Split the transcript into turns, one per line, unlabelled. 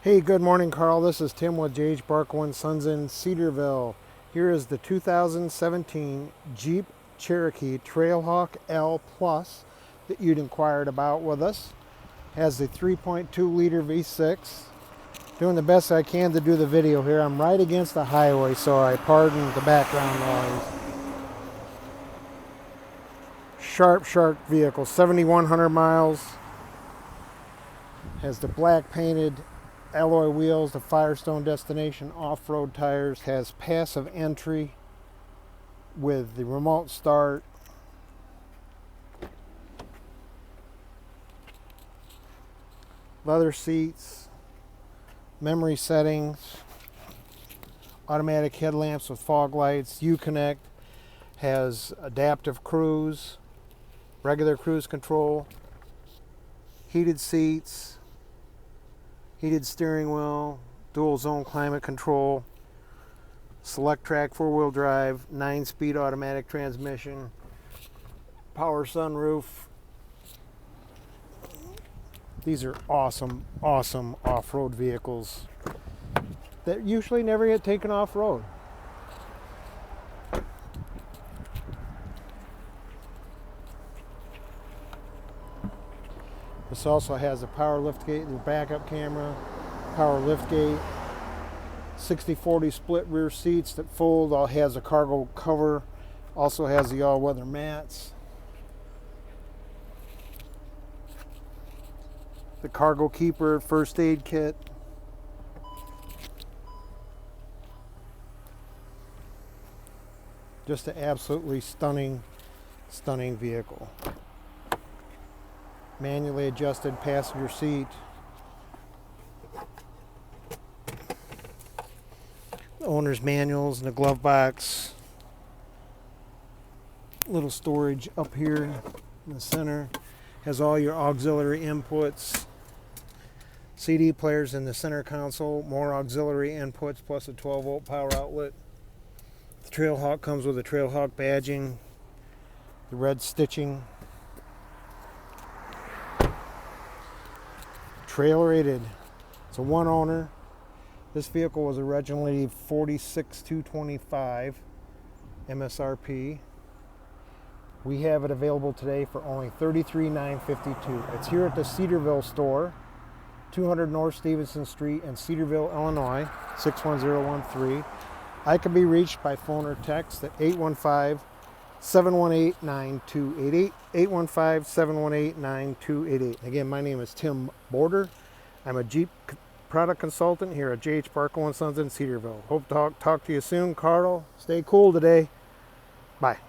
Hey, good morning, Carl. This is Tim with J.H. Barkau & Sons in Cedarville. Here is the 2017 Jeep Cherokee Trailhawk L Plus that you'd inquired about with us. Has the 3.2 liter V6. Doing the best I can to do the video here. I'm right against the highway, so I pardon the background noise. Sharp vehicle, 7,100 miles. Has the black painted alloy wheels, the Firestone Destination off-road tires, has passive entry with the remote start. Leather seats, memory settings, automatic headlamps with fog lights, Uconnect, has adaptive cruise, regular cruise control, heated seats, heated steering wheel, dual zone climate control, Selec-Track 4-wheel drive, 9-speed automatic transmission, power sunroof. These are awesome off-road vehicles that usually never get taken off-road. This also has a power liftgate, the backup camera, power liftgate, 60/40 split rear seats that fold, all has a cargo cover, also has the all-weather mats. The cargo keeper, first aid kit. Just an absolutely stunning vehicle. Manually adjusted passenger seat. The owner's manuals in the glove box. Little storage up here in the center. Has all your auxiliary inputs. CD players in the center console. More auxiliary inputs plus a 12-volt power outlet. The Trailhawk comes with a Trailhawk badging. The red stitching. Trailer rated. It's a one owner. This vehicle was originally $46,225 MSRP. We have it available today for only $33,952. It's here at the Cedarville store, 200 North Stevenson Street in Cedarville, Illinois, 61013. I can be reached by phone or text at 815-718-9288, 815-718-9288. Again, my name is Tim Border. I'm a Jeep product consultant here at J.H. Barkau & Sons in Cedarville. Hope to talk to you soon. Carl, stay cool today. Bye.